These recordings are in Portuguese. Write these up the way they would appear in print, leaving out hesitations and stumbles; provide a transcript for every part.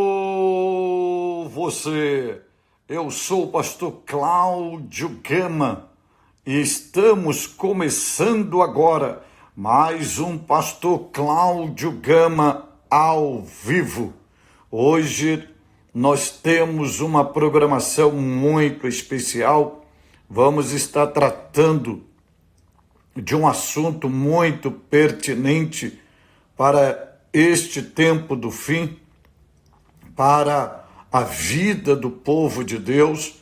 Alô, você! Eu sou o pastor Cláudio Gama e estamos começando agora mais um pastor Cláudio Gama ao vivo. Hoje nós temos uma programação muito especial. Vamos estar tratando de um assunto muito pertinente para este tempo do fim, para a vida do povo de Deus,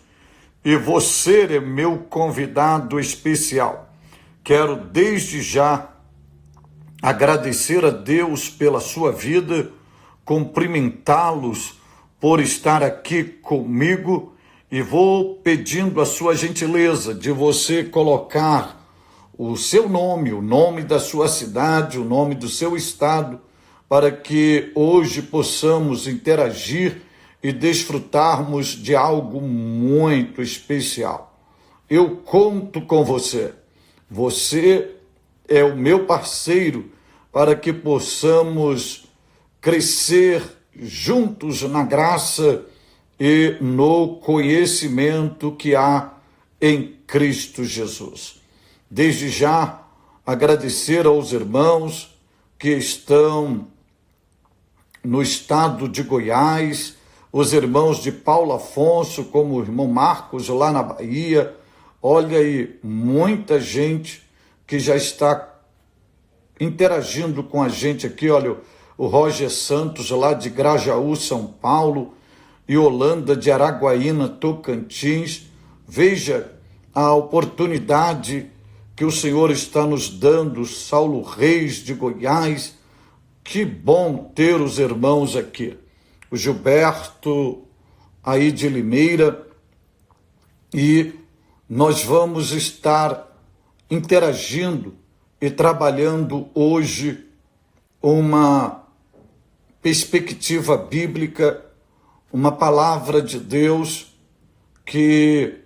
e você é meu convidado especial. Quero desde já agradecer a Deus pela sua vida, cumprimentá-los por estar aqui comigo e vou pedindo a sua gentileza de você colocar o seu nome, o nome da sua cidade, o nome do seu estado, para que hoje possamos interagir e desfrutarmos de algo muito especial. Eu conto com você. Você é o meu parceiro para que possamos crescer juntos na graça e no conhecimento que há em Cristo Jesus. Desde já, agradecer aos irmãos que estão no estado de Goiás, os irmãos de Paulo Afonso, como o irmão Marcos lá na Bahia. Olha aí, muita gente que já está interagindo com a gente aqui. Olha, o Roger Santos lá de Grajaú, São Paulo, e Holanda de Araguaína, Tocantins. Veja a oportunidade que o Senhor está nos dando. Saulo Reis de Goiás. Que bom ter os irmãos aqui. O Gilberto aí de Limeira. E nós vamos estar interagindo e trabalhando hoje uma perspectiva bíblica, uma palavra de Deus que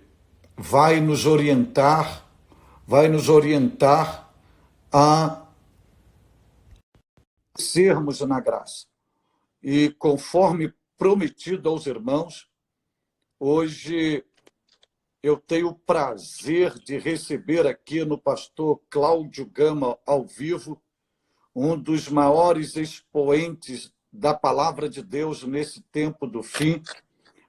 vai nos orientar a sermos na graça. E conforme prometido aos irmãos, hoje eu tenho o prazer de receber aqui no pastor Cláudio Gama ao vivo, um dos maiores expoentes da palavra de Deus nesse tempo do fim,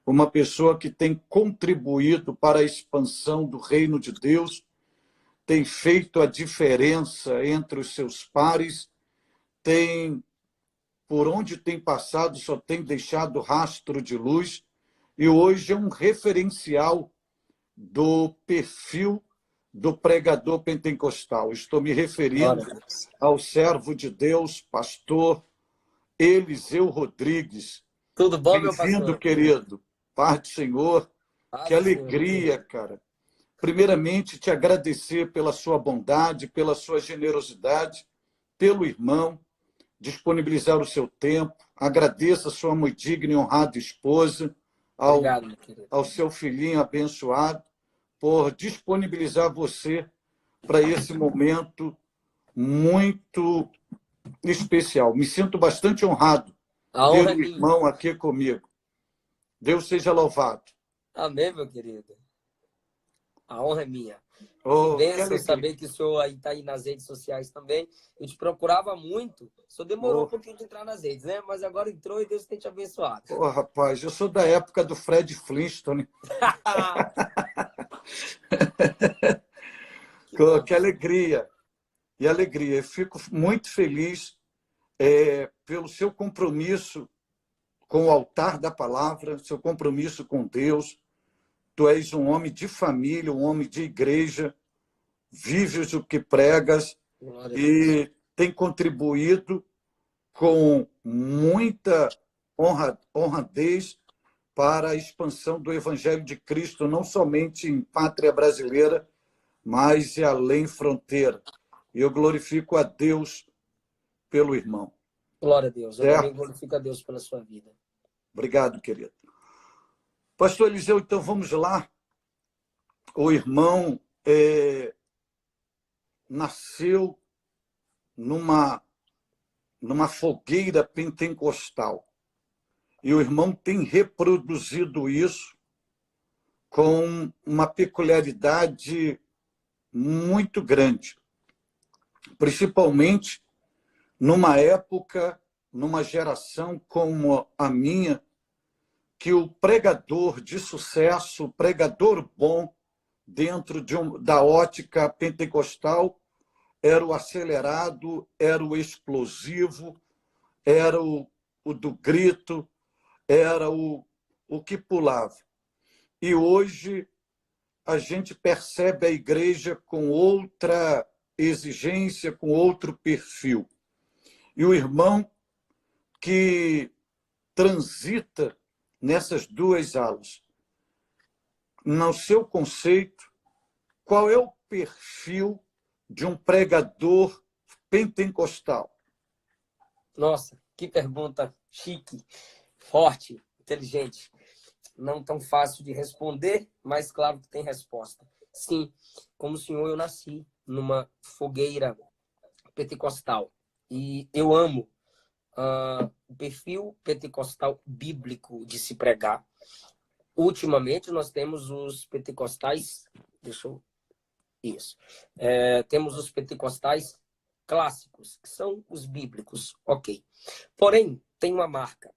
uma pessoa que tem contribuído para a expansão do reino de Deus, tem feito a diferença entre os seus pares, por onde tem passado, só tem deixado rastro de luz, e hoje é um referencial do perfil do pregador pentecostal. Estou me referindo ao servo de Deus, pastor Eliseu Rodrigues. Tudo bom, meu Bem-vindo, pastor? querido. Paz do Senhor. Que alegria, cara. Primeiramente, te agradecer pela sua bondade, pela sua generosidade, pelo irmão, disponibilizar o seu tempo. Agradeço a sua muito digna e honrada esposa, Obrigado, meu querido. ao seu filhinho abençoado, por disponibilizar você para esse momento muito especial. Me sinto bastante honrado A ter honra é o minha. irmão aqui comigo. Deus seja louvado. Amém, meu querido. A honra é minha. Oh, Que que bênção alegria. saber que o senhor aí está aí nas redes sociais também. Eu te procurava muito. Só demorou um pouquinho de entrar nas redes, né? Mas agora entrou e Deus tem te abençoado. Oh, rapaz, eu sou da época do Fred Flintstone. Que alegria. E alegria. Eu fico muito feliz pelo seu compromisso com o altar da palavra, seu compromisso com Deus. Tu és um homem de família, um homem de igreja, vives o que pregas e tem contribuído com muita honradez para a expansão do Evangelho de Cristo, não somente em pátria brasileira, mas e além fronteira. E eu glorifico a Deus pelo irmão. Glória a Deus. Eu também glorifico a Deus pela sua vida. Obrigado, querido. Pastor Eliseu, então vamos lá. O irmão nasceu numa fogueira pentecostal. E o irmão tem reproduzido isso com uma peculiaridade muito grande, principalmente numa época, numa geração como a minha, que o pregador de sucesso, o pregador bom, dentro da ótica pentecostal, era o acelerado, era o explosivo, era o do grito, era o que pulava. E hoje a gente percebe a igreja com outra exigência, com outro perfil. E o irmão que transita nessas duas alas, no seu conceito, qual é o perfil de um pregador pentecostal? Nossa, que pergunta chique, forte, inteligente. Não tão fácil de responder, mas claro que tem resposta. Sim, como o senhor, eu nasci numa fogueira pentecostal. E eu amo o perfil pentecostal bíblico de se pregar. Ultimamente, nós temos os pentecostais... Isso. Temos os pentecostais clássicos, que são os bíblicos. Ok. Porém, tem uma marca.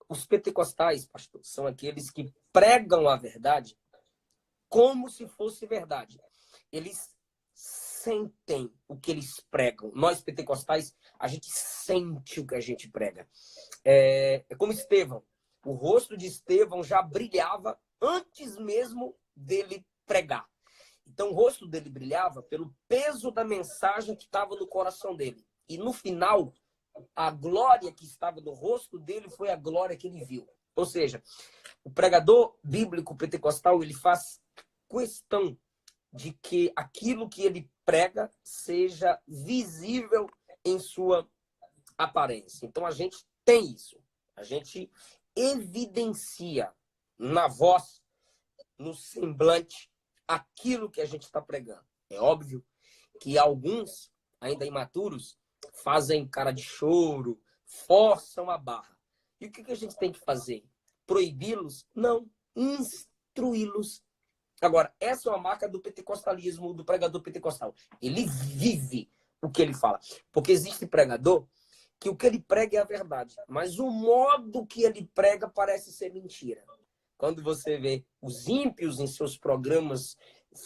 Os pentecostais, pastor, são aqueles que pregam a verdade como se fosse verdade. Eles sentem o que eles pregam. Nós, pentecostais, a gente sente o que a gente prega. É como Estevão. O rosto de Estevão já brilhava antes mesmo dele pregar. Então, o rosto dele brilhava pelo peso da mensagem que estava no coração dele. E, no final, a glória que estava no rosto dele foi a glória que ele viu. Ou seja, o pregador bíblico pentecostal, ele faz questão de que aquilo que ele prega seja visível em sua aparência. Então, a gente tem isso. A gente evidencia na voz, no semblante, aquilo que a gente está pregando. É óbvio que alguns, ainda imaturos, fazem cara de choro, forçam a barra. E o que a gente tem que fazer? Proibi-los? Não. Instruí-los. Agora, essa é uma marca do pentecostalismo, do pregador pentecostal. Ele vive o que ele fala. Porque existe pregador que o que ele prega é a verdade, mas o modo que ele prega parece ser mentira. Quando você vê os ímpios em seus programas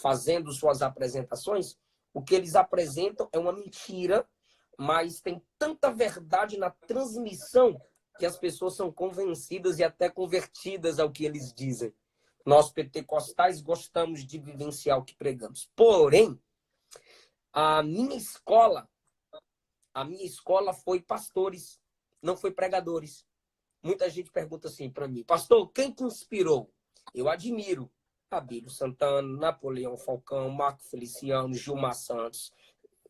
fazendo suas apresentações, o que eles apresentam é uma mentira, mas tem tanta verdade na transmissão que as pessoas são convencidas e até convertidas ao que eles dizem. Nós, pentecostais, gostamos de vivenciar o que pregamos. Porém, a minha escola foi pastores, não foi pregadores. Muita gente pergunta assim para mim, pastor, quem te inspirou? Eu admiro Abílio Santana, Napoleão Falcão, Marco Feliciano, Gilmar Santos.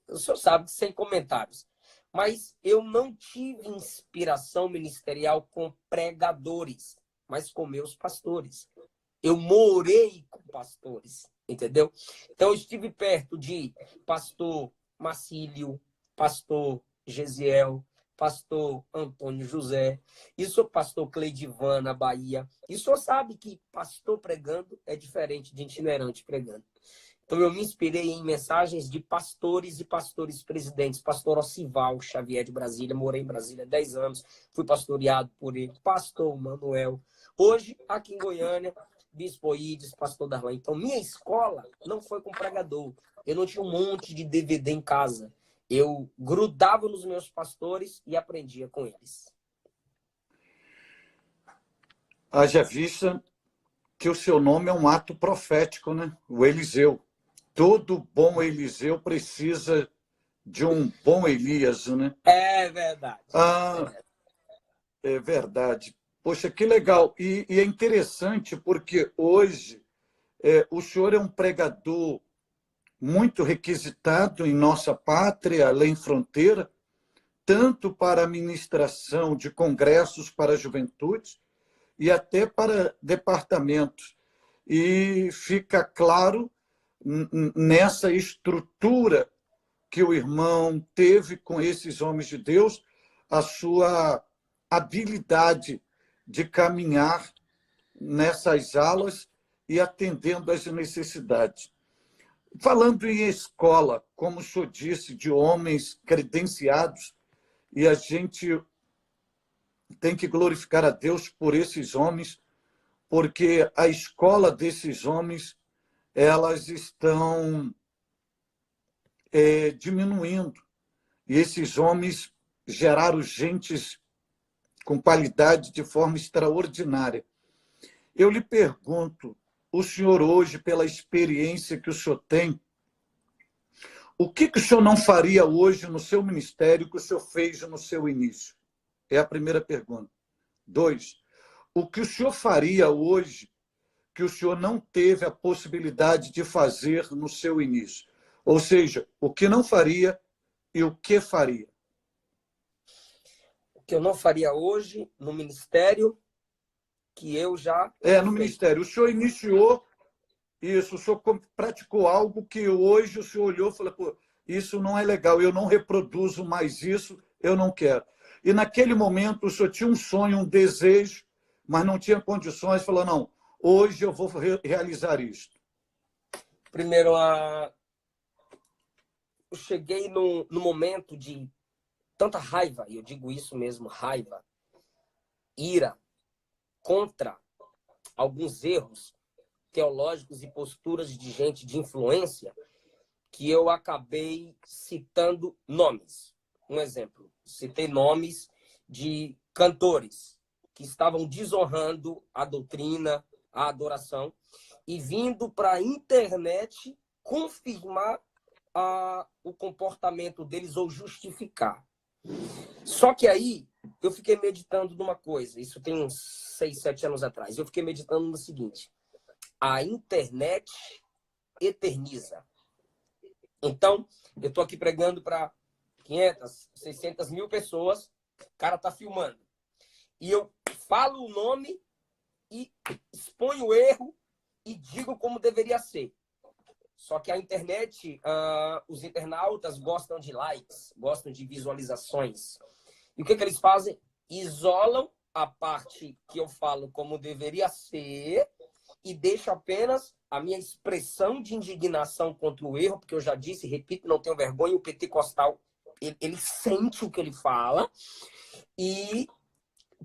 O senhor sabe, sem comentários. Mas eu não tive inspiração ministerial com pregadores, mas com meus pastores. Eu morei com pastores, entendeu? Então, eu estive perto de pastor Marcílio, pastor Gesiel, pastor Antônio José, e sou pastor Cleidivan, na Bahia. E o senhor sabe que pastor pregando é diferente de itinerante pregando. Então, eu me inspirei em mensagens de pastores e pastores presidentes. Pastor Ocival Xavier de Brasília, morei em Brasília há 10 anos, fui pastoreado por ele. Pastor Manuel. Hoje, aqui em Goiânia, Bispo Ides, pastor Darlan. Então, minha escola não foi com pregador. Eu não tinha um monte de DVD em casa. Eu grudava nos meus pastores e aprendia com eles. Haja vista que o seu nome é um ato profético, né? O Eliseu. Todo bom Eliseu precisa de um bom Elias, né? É verdade. É verdade. Poxa, que legal. E é interessante porque hoje o senhor é um pregador muito requisitado em nossa pátria, além fronteira, tanto para a ministração de congressos para a juventude e até para departamentos. E fica claro nessa estrutura que o irmão teve com esses homens de Deus, a sua habilidade de caminhar nessas alas e atendendo às necessidades. Falando em escola, como o senhor disse, de homens credenciados, e a gente tem que glorificar a Deus por esses homens, porque a escola desses homens, elas estão diminuindo. E esses homens geraram gentes com qualidade de forma extraordinária. Eu lhe pergunto, o senhor hoje, pela experiência que o senhor tem, o que o senhor não faria hoje no seu ministério que o senhor fez no seu início? É a primeira pergunta. 2, o que o senhor faria hoje que o senhor não teve a possibilidade de fazer no seu início? Ou seja, o que não faria e o que faria? O que eu não faria hoje no ministério que eu já... No ministério. O senhor iniciou isso, o senhor praticou algo que hoje o senhor olhou e falou, pô, isso não é legal, eu não reproduzo mais isso, eu não quero. E naquele momento o senhor tinha um sonho, um desejo, mas não tinha condições, falou, não, hoje eu vou realizar isso. Primeiro, eu cheguei no momento de tanta raiva, e eu digo isso mesmo, raiva, ira, contra alguns erros teológicos e posturas de gente de influência, que eu acabei citando nomes. Um exemplo, citei nomes de cantores que estavam desonrando a doutrina, a adoração, e vindo para a internet confirmar o comportamento deles ou justificar. Só que aí eu fiquei meditando numa coisa, isso tem uns 6, 7 anos atrás, eu fiquei meditando no seguinte: a internet eterniza. Então, eu estou aqui pregando para 500, 600 mil pessoas, o cara está filmando. E eu falo o nome e exponho o erro e digo como deveria ser. Só que a internet, os internautas gostam de likes, gostam de visualizações. E o que eles fazem? Isolam a parte que eu falo como deveria ser e deixo apenas a minha expressão de indignação contra o erro, porque eu já disse, repito, não tenho vergonha, o pentecostal, ele sente o que ele fala e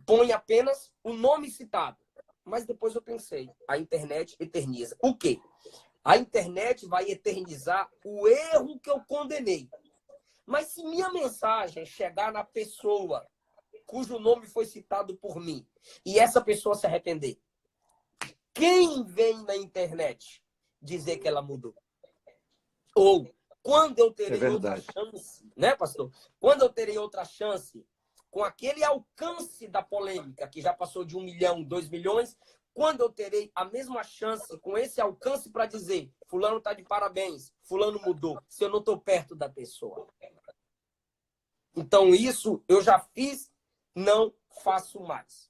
põe apenas o nome citado. Mas depois eu pensei, a internet eterniza. O quê? A internet vai eternizar o erro que eu condenei. Mas se minha mensagem chegar na pessoa cujo nome foi citado por mim e essa pessoa se arrepender, quem vem na internet dizer que ela mudou? Ou quando eu terei outra chance, né, pastor? Quando eu terei outra chance, com aquele alcance da polêmica, que já passou de 1 milhão, 2 milhões, quando eu terei a mesma chance, com esse alcance para dizer, fulano está de parabéns, fulano mudou, se eu não estou perto da pessoa. Então isso eu já fiz, não faço mais.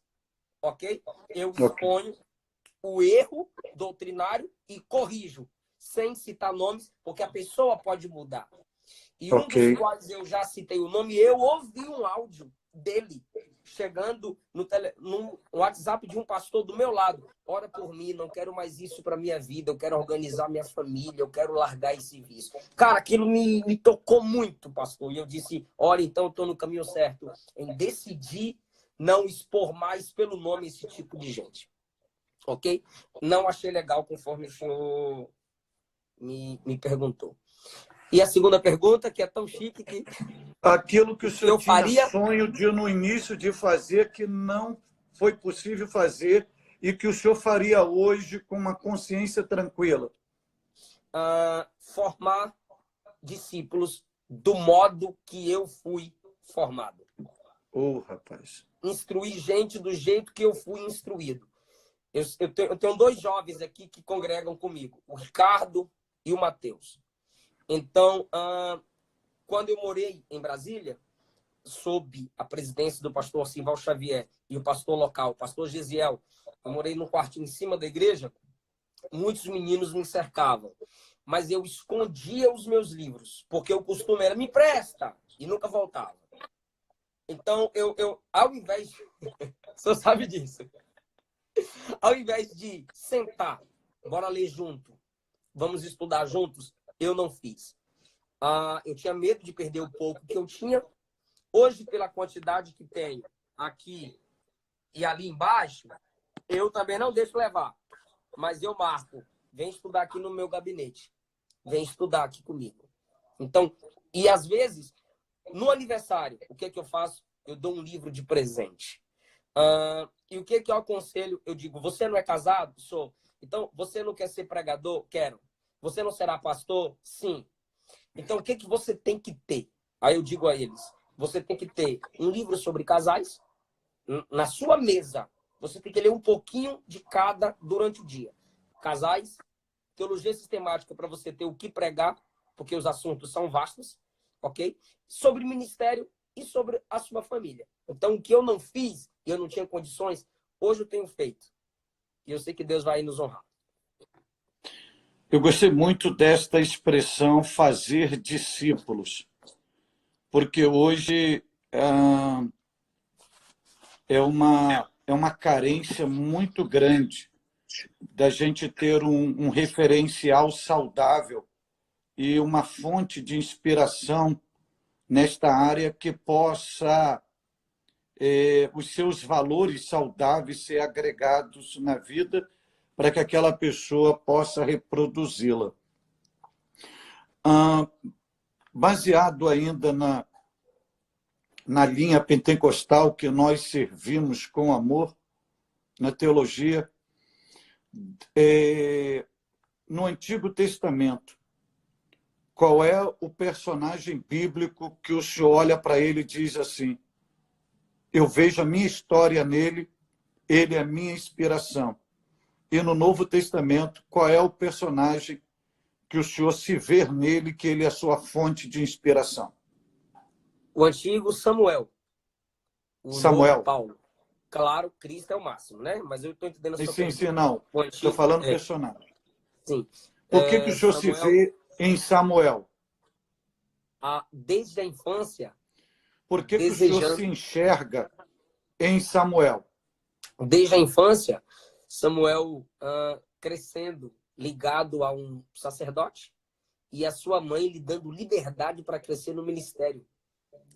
Ok? Eu exponho o erro doutrinário e corrijo, sem citar nomes, porque a pessoa pode mudar. E um dos quais eu já citei o nome, eu ouvi um áudio dele chegando no WhatsApp de um pastor do meu lado. Ora por mim, não quero mais isso para minha vida, eu quero organizar minha família, eu quero largar esse vício. Cara, aquilo me tocou muito, pastor. E eu disse, olha, então eu estou no caminho certo em decidir não expor mais pelo nome esse tipo de gente. Ok? Não achei legal conforme o senhor me perguntou. E a segunda pergunta, que é tão chique que... Aquilo que o senhor tinha faria... sonho de, no início de fazer, que não foi possível fazer e que o senhor faria hoje com uma consciência tranquila. Formar discípulos do modo que eu fui formado. Rapaz. Instruir gente do jeito que eu fui instruído. Eu tenho 2 jovens aqui que congregam comigo, o Ricardo e o Matheus. Então, quando eu morei em Brasília, sob a presidência do pastor Simval Xavier e o pastor local, o pastor Gesiel, eu morei num quartinho em cima da igreja, muitos meninos me cercavam. Mas eu escondia os meus livros, porque o costume era, me empresta, e nunca voltava. Então, ao invés de... O senhor sabe disso. Ao invés de sentar, bora ler junto, vamos estudar juntos, eu não fiz. Eu tinha medo de perder o pouco que eu tinha. Hoje, pela quantidade que tenho aqui e ali embaixo, eu também não deixo levar. Mas eu marco, vem estudar aqui no meu gabinete. Vem estudar aqui comigo. Então, e às vezes, no aniversário, o que é que eu faço? Eu dou um livro de presente. E o que é que eu aconselho? Eu digo, você não é casado? Sou. Então, você não quer ser pregador? Quero. Você não será pastor? Sim. Então, o que é que você tem que ter? Aí eu digo a eles, você tem que ter um livro sobre casais na sua mesa. Você tem que ler um pouquinho de cada durante o dia. Casais, teologia sistemática para você ter o que pregar, porque os assuntos são vastos, ok? Sobre ministério e sobre a sua família. Então, o que eu não fiz, e eu não tinha condições, hoje eu tenho feito. E eu sei que Deus vai nos honrar. Eu gostei muito desta expressão, fazer discípulos, porque hoje é uma carência muito grande da gente ter um referencial saudável e uma fonte de inspiração nesta área que possa os seus valores saudáveis ser agregados na vida para que aquela pessoa possa reproduzi-la. Baseado ainda na linha pentecostal que nós servimos com amor, na teologia, no Antigo Testamento, qual é o personagem bíblico que o senhor olha para ele e diz assim, eu vejo a minha história nele, ele é a minha inspiração. E no Novo Testamento, qual é o personagem que o senhor se vê nele, que ele é a sua fonte de inspiração? O antigo Samuel. O Samuel. novo Paulo. Claro, Cristo é o máximo, né? Mas eu estou entendendo a sua pergunta. Sim, não. Estou falando personagem. Sim. Por que o senhor se vê em Samuel? Desde a infância. Por que o senhor se enxerga em Samuel? Desde a infância, Samuel crescendo, ligado a um sacerdote, e a sua mãe lhe dando liberdade para crescer no ministério.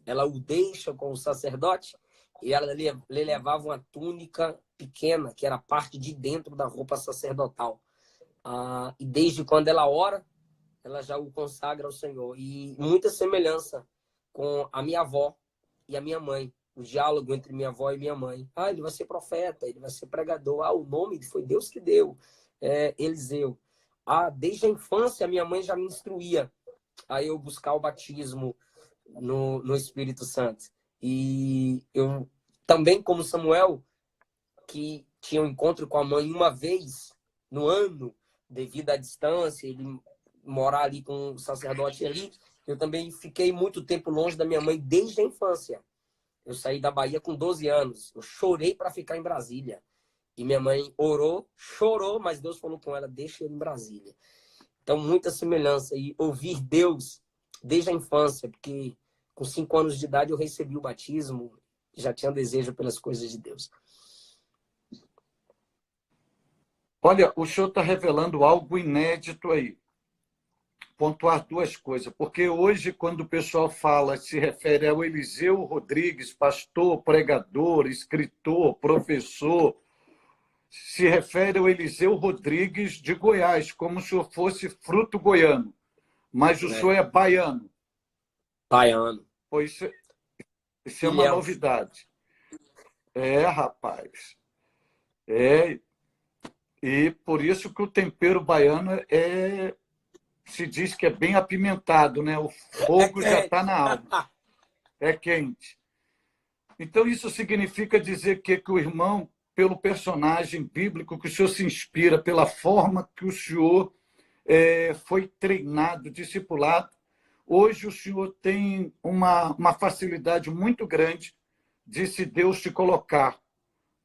Ela o deixa com o sacerdote e ela lhe levava uma túnica pequena, que era parte de dentro da roupa sacerdotal. E desde quando ela ora, ela já o consagra ao Senhor. E muita semelhança com a minha avó e a minha mãe. O diálogo entre minha avó e minha mãe. Ele vai ser profeta, ele vai ser pregador. O nome foi Deus que deu. Eliseu. Desde a infância, a minha mãe já me instruía a eu buscar o batismo no Espírito Santo. E eu também, como Samuel, que tinha um encontro com a mãe uma vez no ano, devido à distância, ele morar ali com o sacerdote ali, eu também fiquei muito tempo longe da minha mãe desde a infância. Eu saí da Bahia com 12 anos. Eu chorei para ficar em Brasília. E minha mãe orou, chorou, mas Deus falou com ela, deixa ele em Brasília. Então, muita semelhança. E ouvir Deus desde a infância, porque com 5 anos de idade eu recebi o batismo, já tinha desejo pelas coisas de Deus. Olha, o senhor está revelando algo inédito aí. Pontuar duas coisas, porque hoje, quando o pessoal fala, se refere ao Eliseu Rodrigues, pastor, pregador, escritor, professor, se refere ao Eliseu Rodrigues de Goiás, como se o senhor fosse fruto goiano. Mas o senhor é baiano. Baiano. Pois isso é uma novidade. Rapaz. E por isso que o tempero baiano se diz que é bem apimentado, né? O fogo já está na alma. É quente. Então, isso significa dizer que o irmão, pelo personagem bíblico que o senhor se inspira, pela forma que o senhor foi treinado, discipulado, hoje o senhor tem uma facilidade muito grande de, se Deus te colocar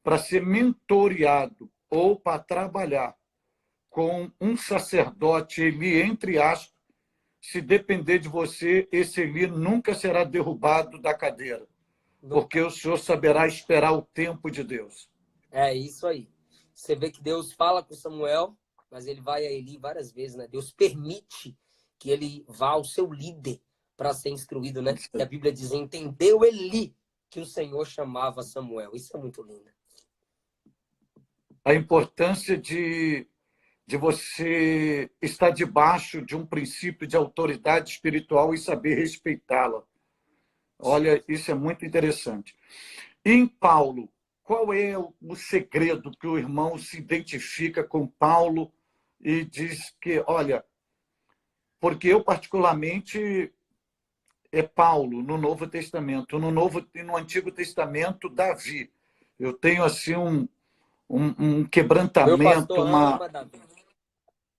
para ser mentoreado ou para trabalhar com um sacerdote, Eli, entre aspas, se depender de você, esse Eli nunca será derrubado da cadeira. porque o Senhor saberá esperar o tempo de Deus. É isso aí. Você vê que Deus fala com Samuel, mas ele vai a Eli várias vezes, né? Deus permite que ele vá ao seu líder para ser instruído, né? E a Bíblia diz, entendeu Eli que o Senhor chamava Samuel. Isso é muito lindo. A importância de você estar debaixo de um princípio de autoridade espiritual e saber respeitá-la. Olha, isso é muito interessante. E em Paulo, qual é o segredo que o irmão se identifica com Paulo e diz que, olha, porque eu particularmente é Paulo no Novo Testamento, no Antigo Testamento, Davi. Eu tenho assim um Meu quebrantamento, pastor ama Davi.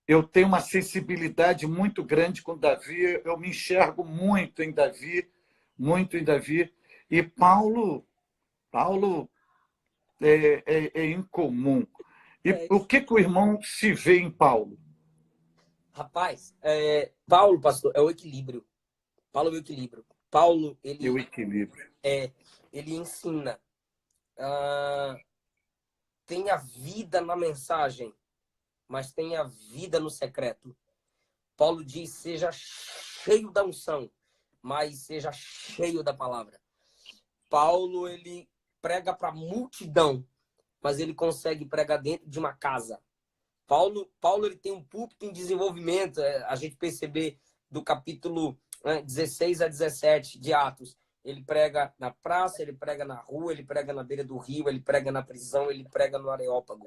eu tenho uma sensibilidade muito grande com Davi, eu me enxergo muito em Davi, muito em Davi. E Paulo é incomum. E o que o irmão se vê em Paulo? Rapaz, Paulo, pastor, é o equilíbrio. Paulo é o equilíbrio. Paulo, E o equilíbrio. ele ensina. Tem a vida na mensagem, mas tem a vida no secreto. Paulo diz, seja cheio da unção, mas seja cheio da palavra. Paulo, ele prega para a multidão, mas ele consegue pregar dentro de uma casa. Paulo ele tem um púlpito em desenvolvimento. A gente perceber do capítulo 16 a 17 de Atos. Ele prega na praça, ele prega na rua, ele prega na beira do rio, ele prega na prisão, ele prega no Areópago.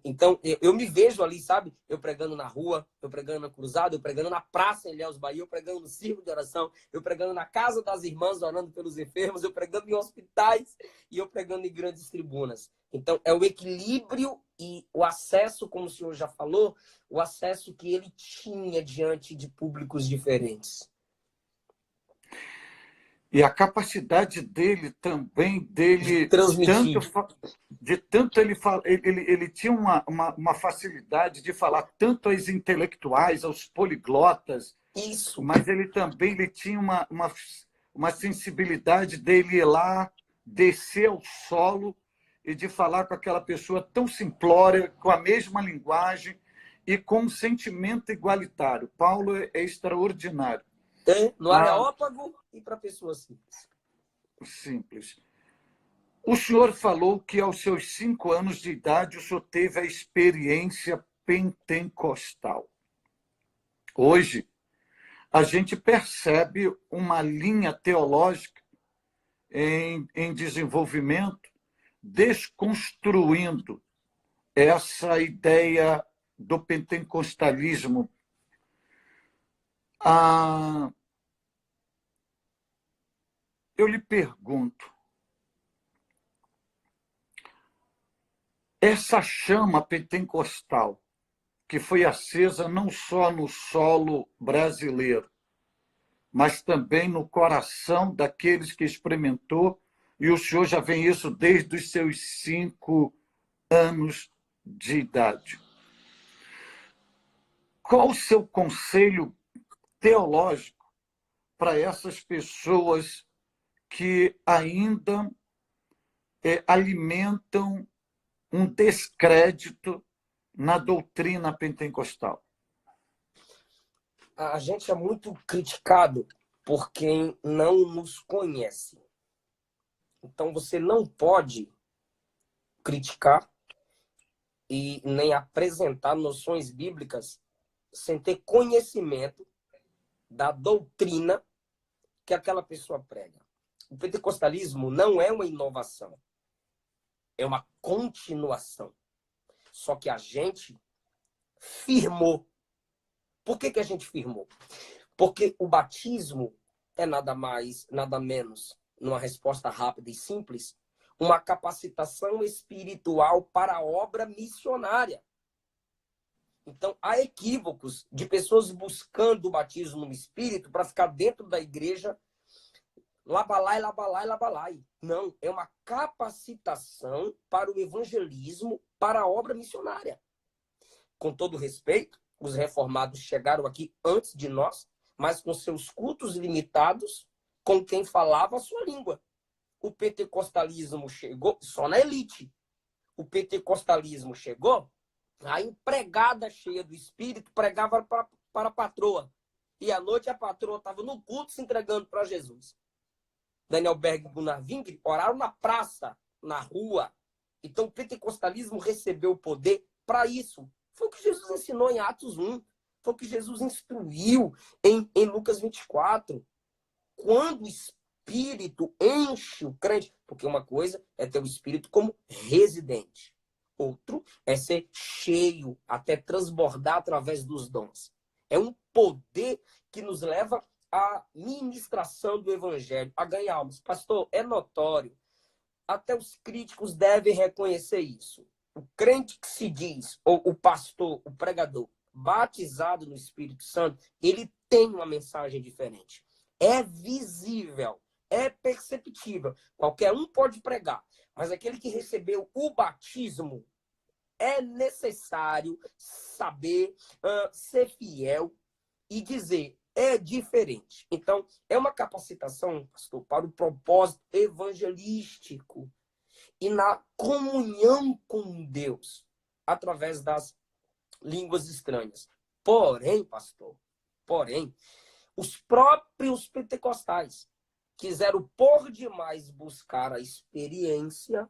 Então, eu me vejo ali, sabe? Eu pregando na rua, eu pregando na cruzada, eu pregando na praça em Ilhéus Bahia, eu pregando no círculo de oração, eu pregando na casa das irmãs orando pelos enfermos, eu pregando em hospitais e eu pregando em grandes tribunas. Então, é o equilíbrio e o acesso, como o senhor já falou, o acesso que ele tinha diante de públicos diferentes. E a capacidade dele também, Transmitir. ele tinha uma facilidade de falar tanto aos intelectuais, aos poliglotas, Isso. mas ele tinha uma sensibilidade dele ir lá, descer ao solo e de falar com aquela pessoa tão simplória, com a mesma linguagem e com um sentimento igualitário. Paulo é extraordinário. No Areópago e para pessoas simples. Simples. O senhor falou que aos seus 5 anos de idade o senhor teve a experiência pentecostal. Hoje, a gente percebe uma linha teológica em desenvolvimento, desconstruindo essa ideia do pentecostalismo. Eu lhe pergunto, essa chama pentecostal, que foi acesa não só no solo brasileiro, mas também no coração daqueles que experimentou, e o senhor já vem isso desde os seus 5 anos de idade. Qual o seu conselho teológico para essas pessoas que ainda alimentam um descrédito na doutrina pentecostal? A gente é muito criticado por quem não nos conhece. Então, você não pode criticar e nem apresentar noções bíblicas sem ter conhecimento da doutrina que aquela pessoa prega. O pentecostalismo não é uma inovação, é uma continuação. Só que a gente firmou. Por que a gente firmou? Porque o batismo é nada mais, nada menos, numa resposta rápida e simples, uma capacitação espiritual para a obra missionária. Então, há equívocos de pessoas buscando o batismo no Espírito para ficar dentro da igreja, labalai, labalai, labalai. Não, é uma capacitação para o evangelismo, para a obra missionária. Com todo respeito, os reformados chegaram aqui antes de nós, mas com seus cultos limitados, com quem falava a sua língua. o pentecostalismo chegou, só na elite, o pentecostalismo chegou, a empregada cheia do Espírito pregava para a patroa. E à noite a patroa estava no culto se entregando para Jesus. Daniel Berg e Gunnar Wingre oraram na praça, na rua. Então o pentecostalismo recebeu o poder para isso. Foi o que Jesus ensinou em Atos 1. Foi o que Jesus instruiu em Lucas 24. Quando o Espírito enche o crente, porque uma coisa é ter o Espírito como residente. Outro é ser cheio, até transbordar através dos dons. É um poder que nos leva à ministração do Evangelho, a ganhar almas. Pastor, é notório. Até os críticos devem reconhecer isso. O crente que se diz, ou o pastor, o pregador, batizado no Espírito Santo, ele tem uma mensagem diferente. É visível, é perceptível. Qualquer um pode pregar, mas aquele que recebeu o batismo, é necessário saber ser fiel e dizer, é diferente. Então, é uma capacitação, pastor, para o propósito evangelístico e na comunhão com Deus, através das línguas estranhas. Porém, pastor, os próprios pentecostais quiseram por demais buscar a experiência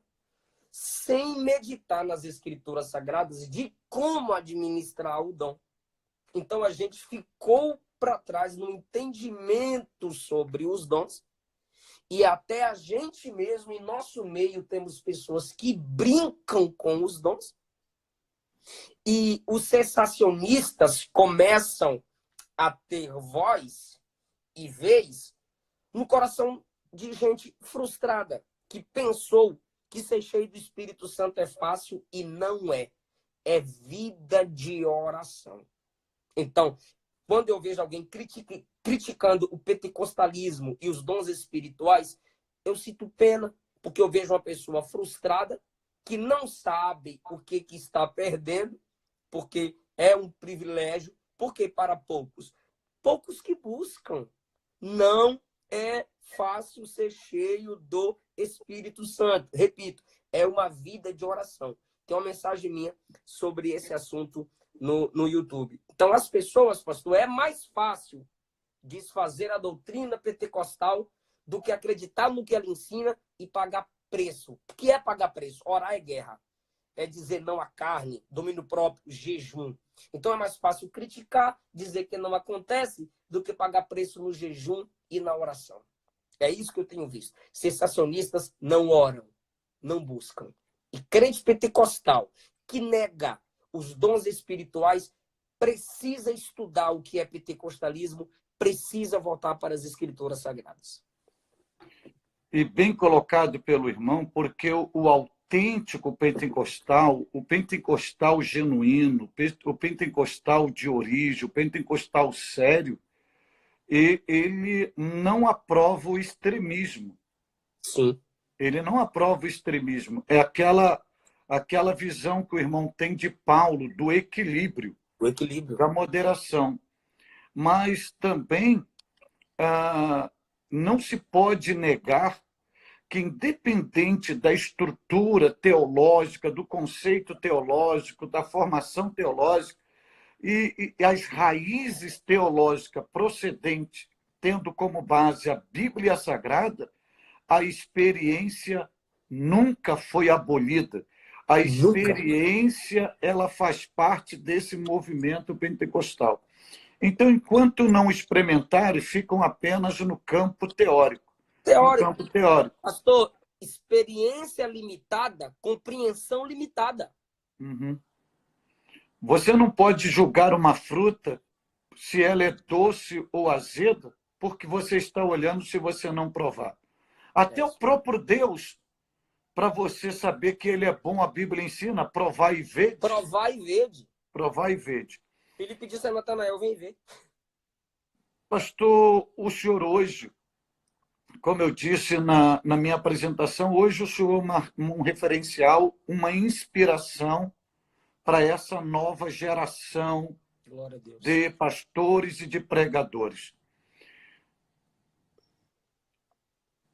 sem meditar nas escrituras sagradas de como administrar o dom. Então a gente ficou para trás no entendimento sobre os dons e até a gente mesmo, em nosso meio, temos pessoas que brincam com os dons e os cessacionistas começam a ter voz e vez no coração de gente frustrada, que pensou que ser cheio do Espírito Santo é fácil e não é. É vida de oração. Então, quando eu vejo alguém criticando o pentecostalismo e os dons espirituais, eu sinto pena, porque eu vejo uma pessoa frustrada que não sabe o que está perdendo, porque é um privilégio, porque para poucos que buscam, não é fácil ser cheio do Espírito Santo. Repito, é uma vida de oração. Tem uma mensagem minha sobre esse assunto no YouTube. Então, as pessoas, pastor, é mais fácil desfazer a doutrina pentecostal do que acreditar no que ela ensina e pagar preço. O que é pagar preço? Orar é guerra. É dizer não à carne, domínio próprio, jejum. Então, é mais fácil criticar, dizer que não acontece, do que pagar preço no jejum e na oração. É isso que eu tenho visto. Cessacionistas não oram, não buscam. E crente pentecostal que nega os dons espirituais precisa estudar o que é pentecostalismo, precisa voltar para as escrituras sagradas. E bem colocado pelo irmão, porque o autêntico pentecostal, o pentecostal genuíno, o pentecostal de origem, o pentecostal sério, ele não aprova o extremismo. Sim. Ele não aprova o extremismo. É aquela visão que o irmão tem de Paulo, do equilíbrio, O equilíbrio. da moderação. Mas também não se pode negar que, independente da estrutura teológica, do conceito teológico, da formação teológica, e as raízes teológicas procedentes, tendo como base a Bíblia Sagrada, a experiência nunca foi abolida. A experiência, ela faz parte desse movimento pentecostal. Então, enquanto não experimentarem, ficam apenas no campo teórico. Teórico. No campo teórico. Pastor, experiência limitada, compreensão limitada. Uhum. Você não pode julgar uma fruta se ela é doce ou azeda, porque você está olhando se você não provar. Até o próprio Deus, para você saber que ele é bom, a Bíblia ensina, provar e vede. Provar e vede. Provar e vede. Filipe disse a Natanael, vem ver. Pastor, o senhor hoje, como eu disse na minha apresentação, hoje o senhor é um referencial, uma inspiração para essa nova geração de pastores e de pregadores.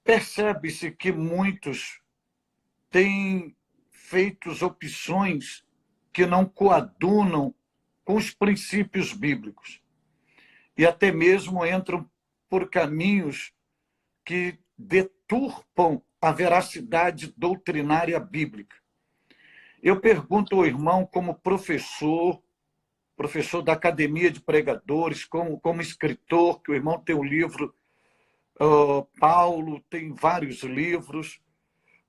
percebe-se que muitos têm feito opções que não coadunam com os princípios bíblicos e até mesmo entram por caminhos que deturpam a veracidade doutrinária bíblica. Eu pergunto ao irmão, como professor da Academia de Pregadores, como escritor, que o irmão tem um livro, Paulo tem vários livros,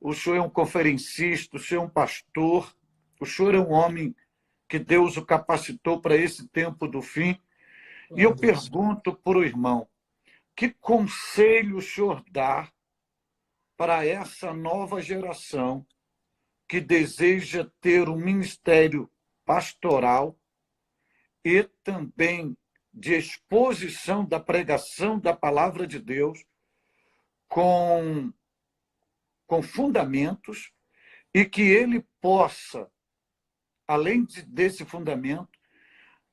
o senhor é um conferencista, o senhor é um pastor, o senhor é um homem que Deus o capacitou para esse tempo do fim. E eu pergunto para o irmão, que conselho o senhor dá para essa nova geração que deseja ter um ministério pastoral e também de exposição da pregação da palavra de Deus com fundamentos, e que ele possa, além desse fundamento,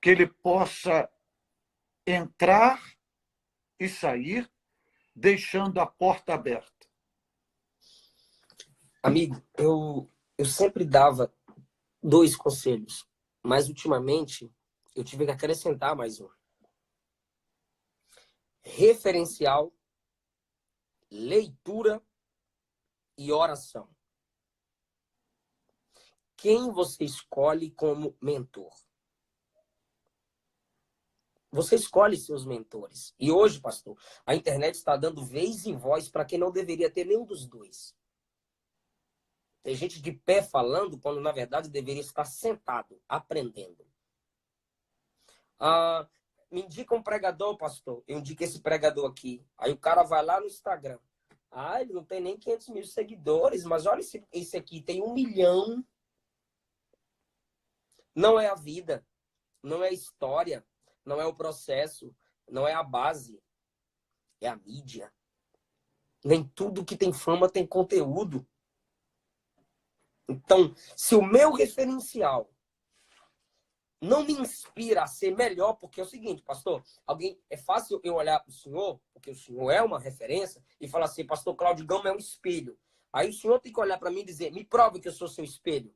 que ele possa entrar e sair, deixando a porta aberta. Amigo, eu sempre dava 2 conselhos, mas ultimamente eu tive que acrescentar mais um. Referencial, leitura e oração. Quem você escolhe como mentor? Você escolhe seus mentores. E hoje, pastor, a internet está dando vez e voz para quem não deveria ter nenhum dos dois. Tem gente de pé falando quando, na verdade, deveria estar sentado, aprendendo. Me indica um pregador, pastor. Eu indico esse pregador aqui. Aí o cara vai lá no Instagram. Ele não tem nem 500 mil seguidores, mas olha esse aqui, tem 1 milhão. Não é a vida, não é a história, não é o processo, não é a base. É a mídia. Nem tudo que tem fama tem conteúdo. Então, se o meu referencial não me inspira a ser melhor, porque é o seguinte, pastor, é fácil eu olhar para o senhor, porque o senhor é uma referência, e falar assim, pastor Cláudio Gama é um espelho. Aí o senhor tem que olhar para mim e dizer, me prove que eu sou seu espelho.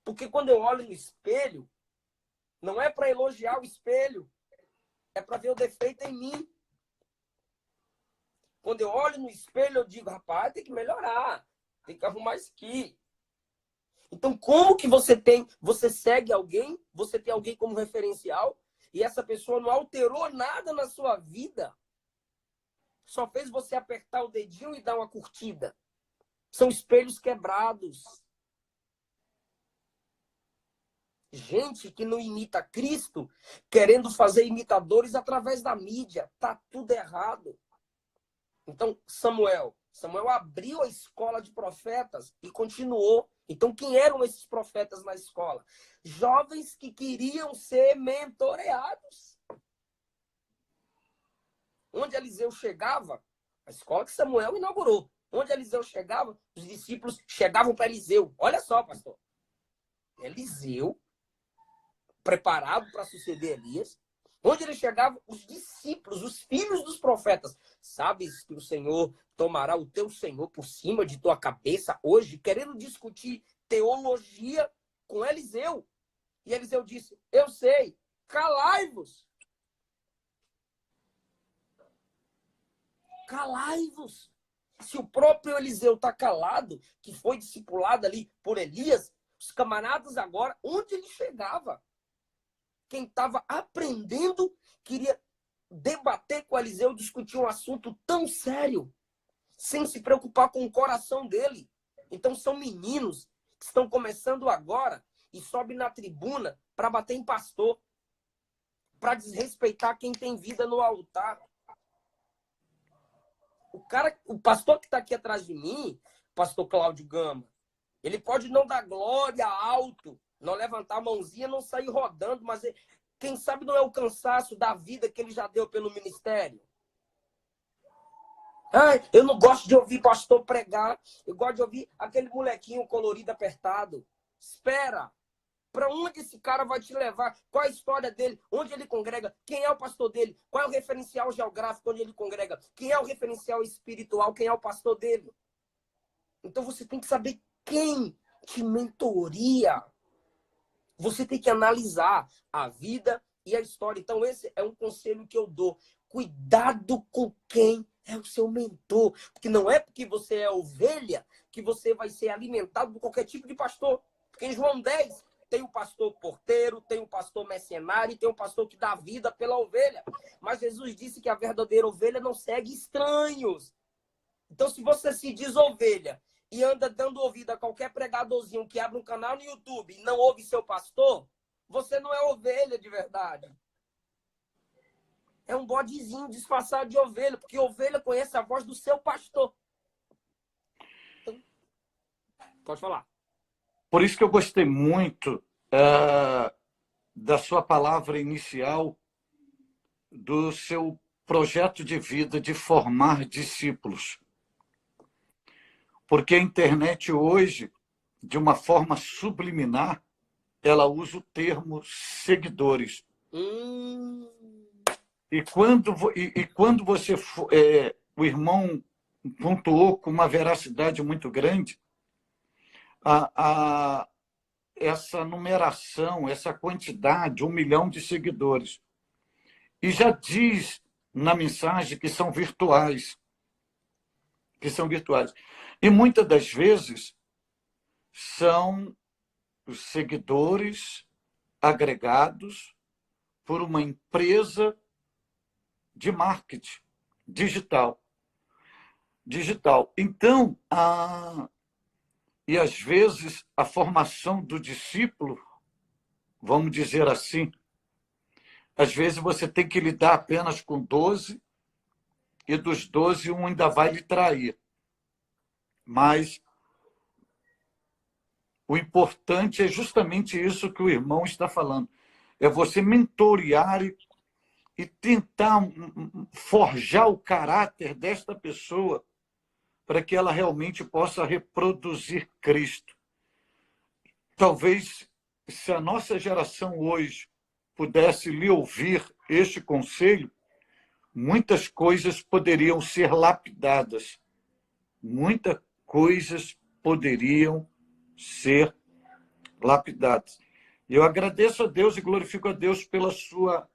Porque quando eu olho no espelho, não é para elogiar o espelho, é para ver o defeito em mim. Quando eu olho no espelho, eu digo, rapaz, tem que melhorar, tem que arrumar isso aqui. Então, como que você segue alguém, você tem alguém como referencial, e essa pessoa não alterou nada na sua vida, só fez você apertar o dedinho e dar uma curtida. São espelhos quebrados. Gente que não imita Cristo, querendo fazer imitadores através da mídia. Tá tudo errado. Então, Samuel abriu a escola de profetas e continuou. Então, quem eram esses profetas na escola? Jovens que queriam ser mentoreados. Onde Eliseu chegava, a escola que Samuel inaugurou. Onde Eliseu chegava, os discípulos chegavam para Eliseu. Olha só, pastor. Eliseu, preparado para suceder Elias. Onde ele chegava, os discípulos, os filhos dos profetas. Sabes que o Senhor tomará o teu Senhor por cima de tua cabeça hoje, querendo discutir teologia com Eliseu. E Eliseu disse, eu sei, calai-vos. Calai-vos. Se o próprio Eliseu está calado, que foi discipulado ali por Elias, os camaradas agora, onde ele chegava? Quem estava aprendendo queria debater com Eliseu, discutir um assunto tão sério, sem se preocupar com o coração dele. Então são meninos que estão começando agora e sobem na tribuna para bater em pastor, para desrespeitar quem tem vida no altar. O pastor que está aqui atrás de mim, pastor Cláudio Gama, ele pode não dar glória alto, não levantar a mãozinha, não sair rodando, mas quem sabe não é o cansaço da vida que ele já deu pelo ministério. Eu não gosto de ouvir pastor pregar, eu gosto de ouvir aquele molequinho colorido apertado. Espera. Para onde esse cara vai te levar? Qual é a história dele? Onde ele congrega? Quem é o pastor dele? Qual é o referencial geográfico onde ele congrega? Quem é o referencial espiritual? Quem é o pastor dele? Então você tem que saber quem te mentoria. Você tem que analisar a vida e a história. Então esse é um conselho que eu dou. Cuidado com quem é o seu mentor. Porque não é porque você é ovelha que você vai ser alimentado por qualquer tipo de pastor. Porque em João 10 tem o pastor porteiro, tem o pastor mercenário e tem o pastor que dá vida pela ovelha. Mas Jesus disse que a verdadeira ovelha não segue estranhos. Então, se você se diz ovelha e anda dando ouvido a qualquer pregadorzinho que abre um canal no YouTube e não ouve seu pastor, você não é ovelha de verdade. É um bodezinho disfarçado de ovelha, porque ovelha conhece a voz do seu pastor. Então, pode falar. Por isso que eu gostei muito da sua palavra inicial, do seu projeto de vida de formar discípulos. Porque a internet hoje, de uma forma subliminar, ela usa o termo seguidores. E quando você... o irmão pontuou com uma veracidade muito grande essa numeração, essa quantidade, 1 milhão de seguidores. E já diz na mensagem que são virtuais. Que são virtuais. E muitas das vezes são os seguidores agregados por uma empresa de marketing digital. Então, e às vezes a formação do discípulo, vamos dizer assim, às vezes você tem que lidar apenas com 12, e dos 12 um ainda vai lhe trair. Mas o importante é justamente isso que o irmão está falando. É você mentorear e tentar forjar o caráter desta pessoa para que ela realmente possa reproduzir Cristo. Talvez, se a nossa geração hoje pudesse lhe ouvir este conselho, muitas coisas poderiam ser lapidadas. Muitas coisas poderiam ser lapidadas. Eu agradeço a Deus e glorifico a Deus pela sua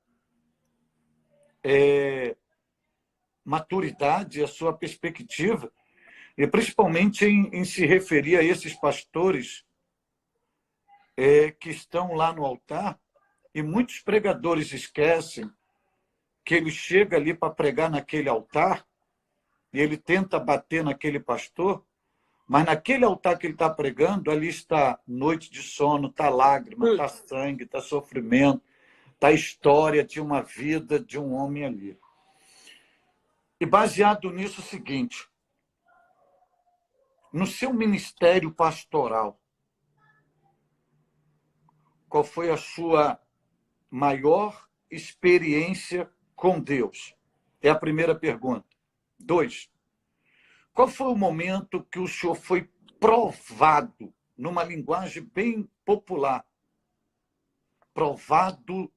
maturidade, a sua perspectiva, e principalmente em se referir a esses pastores que estão lá no altar, e muitos pregadores esquecem que ele chega ali para pregar naquele altar, e ele tenta bater naquele pastor, mas naquele altar que ele está pregando, ali está noite de sono, está lágrima, está sangue, está sofrimento, está a história de uma vida de um homem ali. E baseado nisso, o seguinte: no seu ministério pastoral, qual foi a sua maior experiência com Deus? É a primeira pergunta. 2, qual foi o momento que o senhor foi provado, numa linguagem bem popular, provado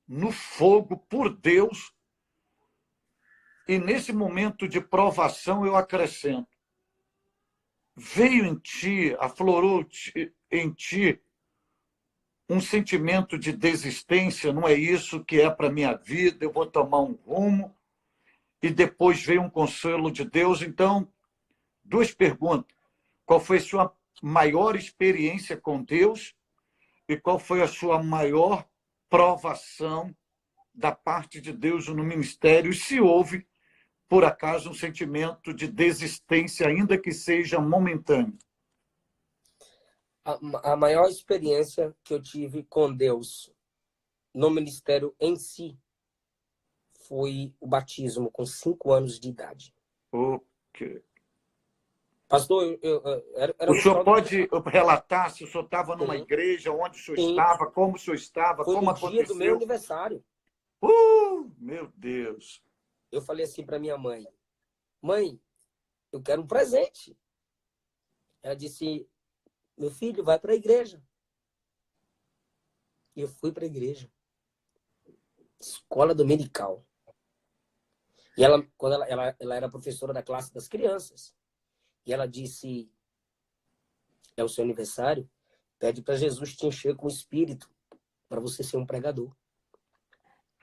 no fogo por Deus? E nesse momento de provação eu acrescento: veio em ti, aflorou em ti um sentimento de desistência, não é isso que é para a minha vida, eu vou tomar um rumo, e depois veio um consolo de Deus. Então, 2 perguntas: qual foi a sua maior experiência com Deus e qual foi a sua maior provação da parte de Deus no ministério, e se houve, por acaso, um sentimento de desistência, ainda que seja momentâneo? A maior experiência que eu tive com Deus no ministério em si foi o batismo com 5 anos de idade. Ok. Pastor, era O no senhor final pode relatar se o senhor estava numa igreja, onde o senhor estava, como o senhor estava, foi como no dia do meu aconteceu? aniversário. Meu Deus! Eu falei assim para minha mãe: mãe, eu quero um presente. Ela disse: meu filho, vai para a igreja. E eu fui para a igreja. Escola dominical. E ela, quando ela era professora da classe das crianças. E ela disse, é o seu aniversário, pede para Jesus te encher com o Espírito para você ser um pregador.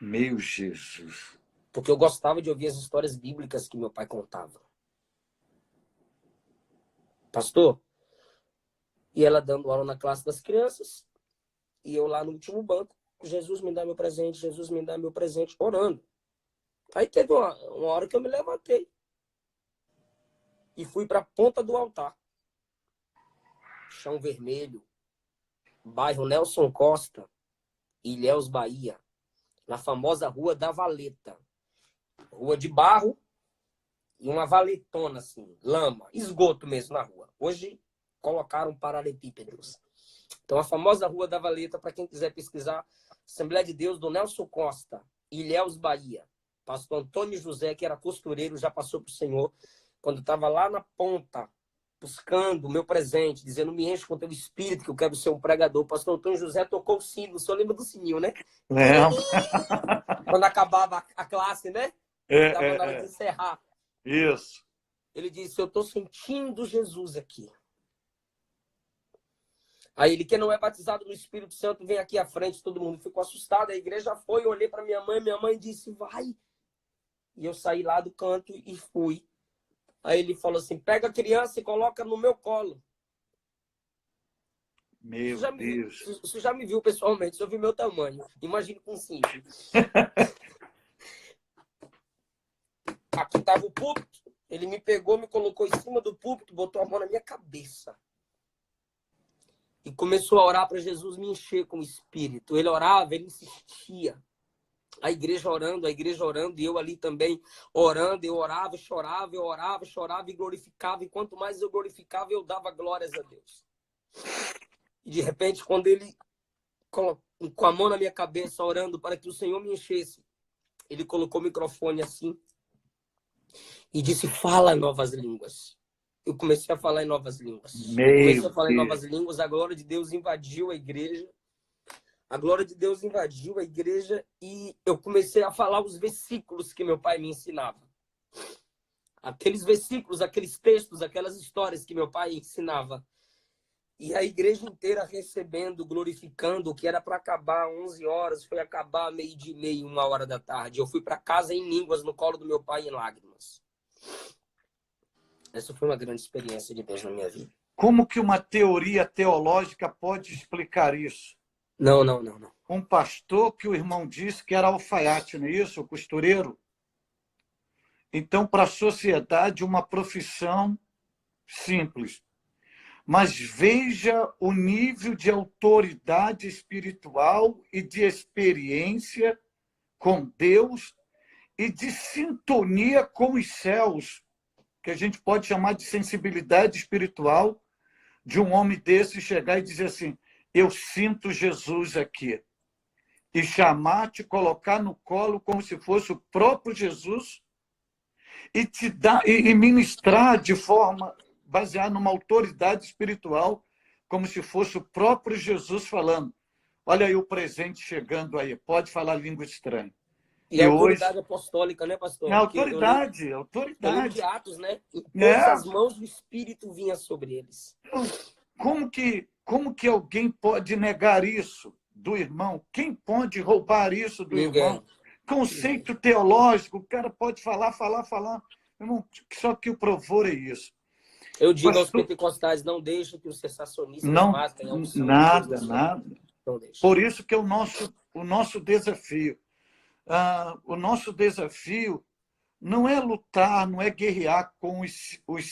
Meu Jesus. Porque eu gostava de ouvir as histórias bíblicas que meu pai contava. Pastor, e ela dando aula na classe das crianças, e eu lá no último banco, Jesus me dá meu presente, Jesus me dá meu presente, orando. Aí teve uma hora que eu me levantei e fui para a ponta do altar. Chão Vermelho, bairro Nelson Costa, Ilhéus, Bahia, na famosa Rua da Valeta. Rua de barro e uma valetona, assim, lama, esgoto mesmo na rua. Hoje colocaram paralelepípedos. Então, a famosa Rua da Valeta, para quem quiser pesquisar, Assembleia de Deus do Nelson Costa, Ilhéus, Bahia. Pastor Antônio José, que era costureiro, já passou para o Senhor, quando estava lá na ponta, buscando o meu presente, dizendo, me enche com teu espírito, que eu quero ser um pregador. Pastor Antônio José tocou o sino, o senhor lembra do sininho, né? Lembro. Quando acabava a classe, né? Estava na hora de encerrar. Isso. Ele disse, eu estou sentindo Jesus aqui. Aí ele, quem não é batizado no Espírito Santo, vem aqui à frente. Todo mundo ficou assustado. A igreja foi, eu olhei para minha mãe disse, vai. E eu saí lá do canto e fui. Aí ele falou assim, pega a criança e coloca no meu colo. Meu Deus. Você já me viu pessoalmente, você viu meu tamanho. Imagine com 5. Aqui estava o púlpito. Ele me pegou, me colocou em cima do púlpito, botou a mão na minha cabeça. E começou a orar para Jesus me encher com o Espírito. Ele orava, ele insistia. A igreja orando, e eu ali também orando. Eu orava, chorava, eu orava, chorava e glorificava. E quanto mais eu glorificava, eu dava glórias a Deus. E de repente, quando ele, com a mão na minha cabeça, orando para que o Senhor me enchesse, ele colocou o microfone assim e disse, fala em novas línguas. Eu comecei a falar em novas línguas. Comecei a falar em novas línguas, a glória de Deus invadiu a igreja. A glória de Deus invadiu a igreja e eu comecei a falar os versículos que meu pai me ensinava. Aqueles versículos, aqueles textos, aquelas histórias que meu pai ensinava. E a igreja inteira recebendo, glorificando, o que era para acabar 11 horas, foi acabar 12:30, 1h da tarde. Eu fui para casa em línguas, no colo do meu pai, em lágrimas. Essa foi uma grande experiência de Deus na minha vida. Como que uma teoria teológica pode explicar isso? Não. Um pastor que o irmão disse que era alfaiate, não é isso? O costureiro. Então, para a sociedade, uma profissão simples. Mas veja o nível de autoridade espiritual e de experiência com Deus e de sintonia com os céus, que a gente pode chamar de sensibilidade espiritual, de um homem desse chegar e dizer assim, eu sinto Jesus aqui. E chamar, te colocar no colo como se fosse o próprio Jesus e te dar e ministrar de forma baseada numa autoridade espiritual, como se fosse o próprio Jesus falando. Olha aí o presente chegando aí, pode falar língua estranha. E a autoridade apostólica, né, pastor? É autoridade. Eu lembro de Atos, né? Em É. todas as mãos do Espírito vinha sobre eles. Como que alguém pode negar isso do irmão? Quem pode roubar isso do irmão? Conceito teológico, o cara pode falar. Irmão, só que o provor é isso. Eu digo aos pentecostais, não deixem que os sensacionistas matem a unção. Nada. Não deixem. Por isso que é o nosso desafio. O nosso desafio não é lutar, não é guerrear com os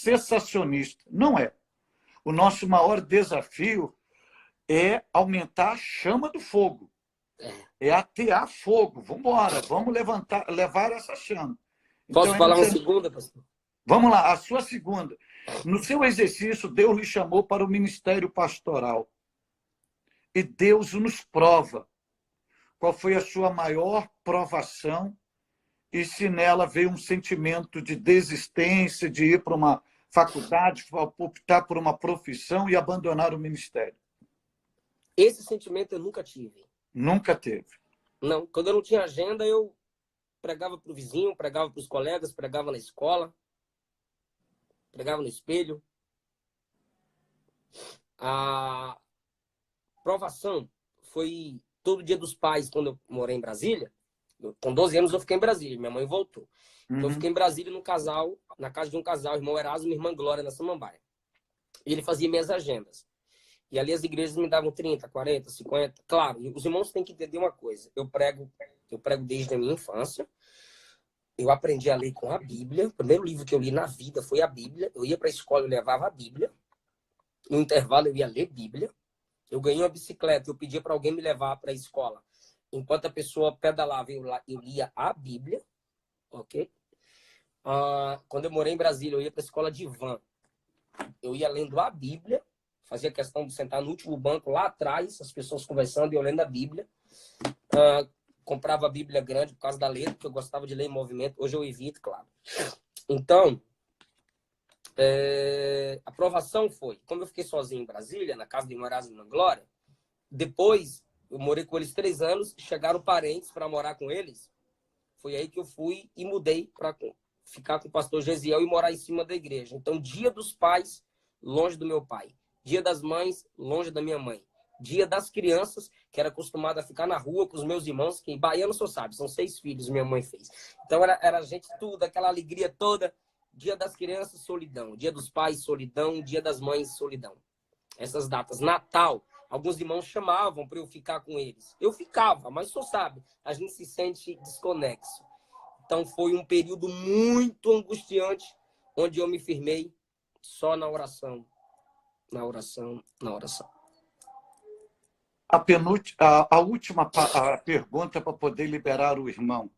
sensacionistas. Não é. O nosso maior desafio é aumentar a chama do fogo. É atear fogo. Vamos embora, vamos levar essa chama. Posso falar uma segunda, pastor? Vamos lá, a sua segunda. No seu exercício, Deus lhe chamou para o ministério pastoral. E Deus nos prova. Qual foi a sua maior provação? E se nela veio um sentimento de desistência, de ir para uma faculdade, optar por uma profissão e abandonar o ministério? Esse sentimento eu nunca tive. Nunca teve. Não, quando eu não tinha agenda, eu pregava para o vizinho, pregava para os colegas, pregava na escola, pregava no espelho. A provação foi todo dia dos pais, quando eu morei em Brasília. Com 12 anos eu fiquei em Brasília, minha mãe voltou. Então eu fiquei em Brasília no casal, na casa de um casal, irmão Erasmo e irmã Glória, na Samambaia. E ele fazia minhas agendas. E ali as igrejas me davam 30, 40, 50. Claro, os irmãos têm que entender uma coisa. Eu prego desde a minha infância. Eu aprendi a ler com a Bíblia. O primeiro livro que eu li na vida foi a Bíblia. Eu ia para a escola, eu levava a Bíblia. No intervalo eu ia ler Bíblia. Eu ganhei uma bicicleta, eu pedia para alguém me levar para a escola. Enquanto a pessoa pedalava, eu lia a Bíblia. Ok? Quando eu morei em Brasília, eu ia para a escola de van. Eu ia lendo a Bíblia. Fazia questão de sentar no último banco lá atrás, as pessoas conversando e eu lendo a Bíblia. Comprava a Bíblia grande por causa da letra, porque eu gostava de ler em movimento. Hoje eu evito, claro. Então, a aprovação foi, como eu fiquei sozinho em Brasília, na casa de Erasmo e irmã Glória, depois eu morei com eles 3 anos, chegaram parentes para morar com eles. Foi aí que eu fui e mudei para ficar com o pastor Gesiel e morar em cima da igreja. Então, dia dos pais, longe do meu pai. Dia das mães, longe da minha mãe. Dia das crianças, que era acostumada a ficar na rua com os meus irmãos, que em baiano só sabe, são 6 filhos minha mãe fez. Então era gente tudo, aquela alegria toda. Dia das crianças, solidão. Dia dos pais, solidão. Dia das mães, solidão. Essas datas. Natal, alguns irmãos chamavam para eu ficar com eles. Eu ficava, mas só sabe, a gente se sente desconexo. Então foi um período muito angustiante, onde eu me firmei só na oração. Na oração, na oração. A última pergunta para poder liberar o irmão.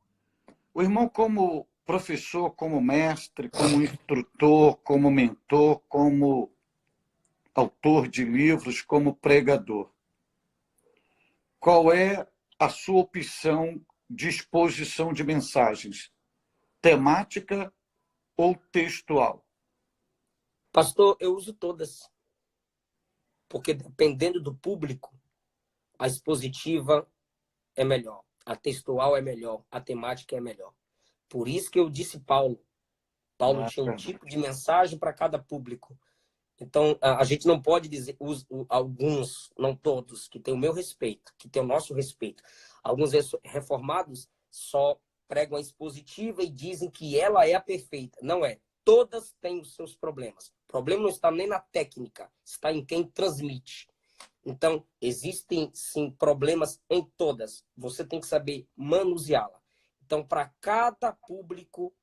O irmão, como professor, como mestre, como instrutor, como mentor, como autor de livros, como pregador, qual é a sua opção de exposição de mensagens? Temática ou textual? Pastor, eu uso todas. Porque dependendo do público, a expositiva é melhor, a textual é melhor, a temática é melhor. Por isso que eu disse Paulo. Paulo tinha um tipo de mensagem para cada público. Então, a gente não pode dizer, alguns, não todos, que tem o meu respeito, que tem o nosso respeito. Alguns reformados só pregam a expositiva e dizem que ela é a perfeita. Não é. Todas têm os seus problemas. O problema não está nem na técnica, está em quem transmite. Então, existem, sim, problemas em todas. Você tem que saber manuseá-la. Então, para cada público,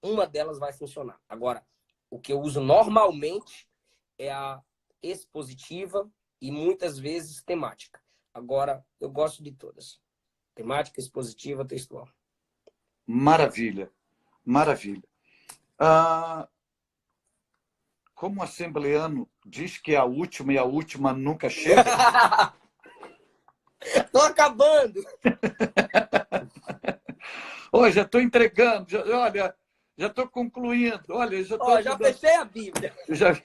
uma delas vai funcionar. Agora, o que eu uso normalmente é a expositiva e muitas vezes temática. Agora, eu gosto de todas. Temática, expositiva, textual. Maravilha, maravilha. Como o assembleano diz que é a última e a última nunca chega. Tô acabando! Olha, já estou entregando, olha, já estou concluindo. Olha, já estou. Já fechei a Bíblia. Já...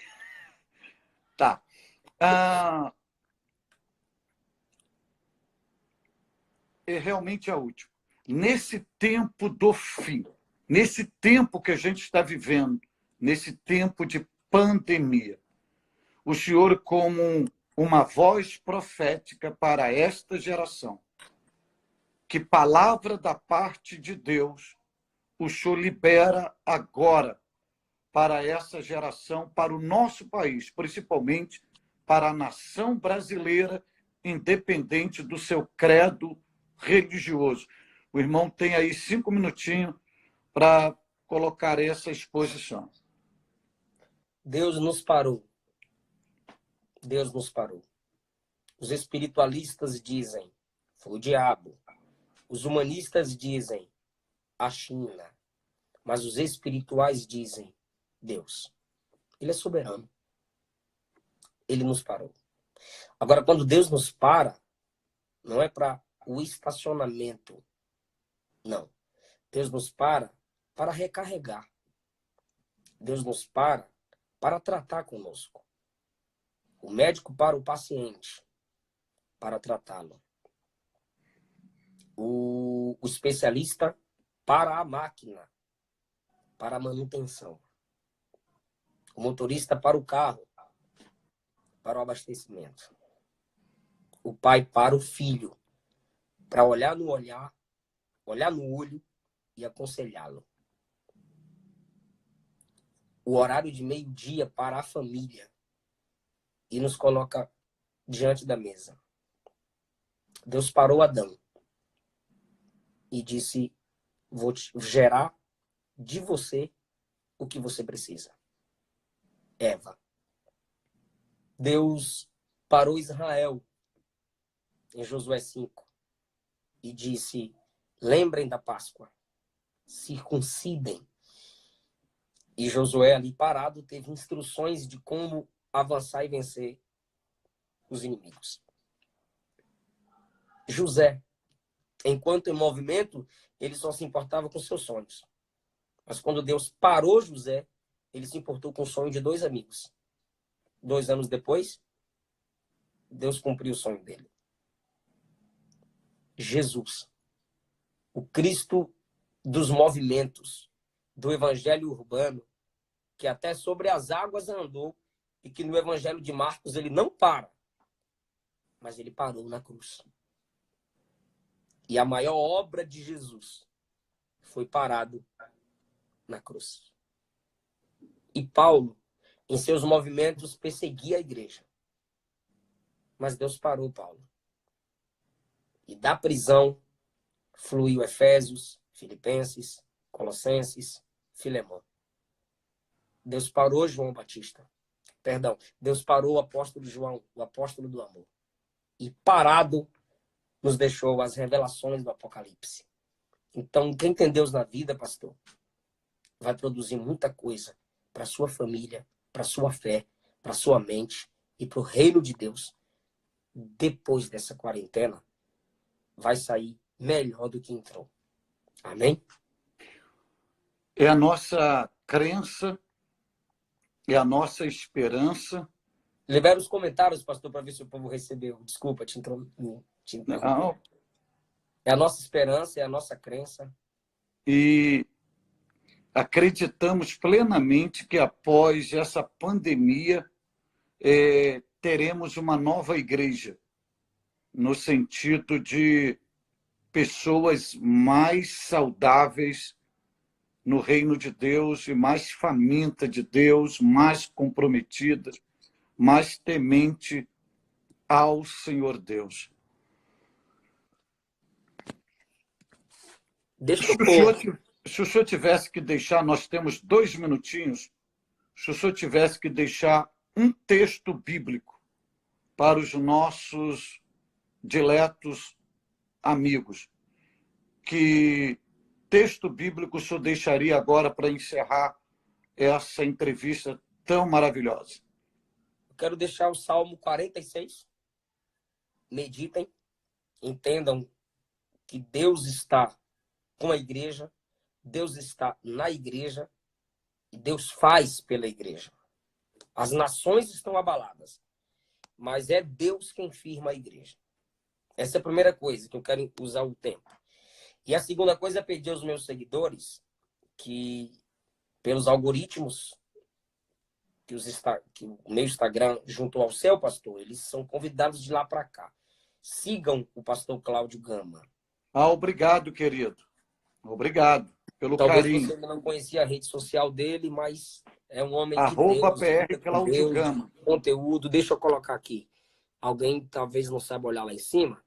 Tá. É realmente a última. Nesse tempo do fim, nesse tempo que a gente está vivendo, nesse tempo de pandemia, o Senhor, como uma voz profética para esta geração, que palavra da parte de Deus o Senhor libera agora para essa geração, para o nosso país, principalmente para a nação brasileira, independente do seu credo religioso. O irmão tem aí 5 minutinhos para colocar essa exposição. Deus nos parou. Deus nos parou. Os espiritualistas dizem, foi o diabo. Os humanistas dizem, a China. Mas os espirituais dizem, Deus. Ele é soberano. Ele nos parou. Agora, quando Deus nos para, não é para o estacionamento. Não. Deus nos para recarregar. Deus nos para tratar conosco. O médico para o paciente para tratá-lo. O especialista para a máquina, para a manutenção. O motorista para o carro, para o abastecimento. O pai para o filho, para olhar no olho e aconselhá-lo. O horário de meio-dia para a família e nos coloca diante da mesa. Deus parou Adão e disse: vou gerar de você o que você precisa. Eva. Deus parou Israel em Josué 5 e disse: lembrem da Páscoa, circuncidem. E Josué, ali parado, teve instruções de como avançar e vencer os inimigos. José, enquanto em movimento, ele só se importava com seus sonhos. Mas quando Deus parou José, ele se importou com o sonho de 2 amigos. 2 anos depois, Deus cumpriu o sonho dele. Jesus, o Cristo dos movimentos, do evangelho urbano, que até sobre as águas andou e que no evangelho de Marcos ele não para, mas ele parou na cruz. E a maior obra de Jesus foi parado na cruz. E Paulo, em seus movimentos, perseguia a igreja. Mas Deus parou Paulo. E da prisão fluiu Efésios, Filipenses, Colossenses, Filemão. Deus parou João Batista. Perdão, Deus parou o apóstolo João, o apóstolo do amor. E parado nos deixou as revelações do Apocalipse. Então, quem tem Deus na vida, pastor, vai produzir muita coisa para sua família, para sua fé, para sua mente e para o reino de Deus. Depois dessa quarentena, vai sair melhor do que entrou. Amém? É a nossa crença, é a nossa esperança. Libera os comentários, pastor, para ver se o povo recebeu. Desculpa te interromper. Não. É a nossa esperança, é a nossa crença. E acreditamos plenamente que após essa pandemia teremos uma nova igreja, no sentido de pessoas mais saudáveis no reino de Deus e mais faminta de Deus, mais comprometidas, mais temente ao Senhor Deus. Deixa eu pôr. Se o senhor tivesse que deixar, nós temos 2 minutinhos, se o senhor tivesse que deixar um texto bíblico para os nossos diletos amigos, que texto bíblico o senhor deixaria agora para encerrar essa entrevista tão maravilhosa? Eu quero deixar o Salmo 46. Meditem, entendam que Deus está com a igreja, Deus está na igreja e Deus faz pela igreja. As nações estão abaladas, mas é Deus quem firma a igreja. Essa é a primeira coisa que eu quero usar o tempo. E a segunda coisa é pedir aos meus seguidores que, pelos algoritmos que o meu Instagram juntou ao seu, pastor, eles são convidados de lá para cá. Sigam o pastor Cláudio Gama. Obrigado, querido. Obrigado pelo Talvez carinho. você ainda não conhecia a rede social dele, mas é um homem de @ Deus, PR Cláudio Deus, Gama. conteúdo. Deixa eu colocar aqui. Alguém talvez não saiba olhar lá em cima.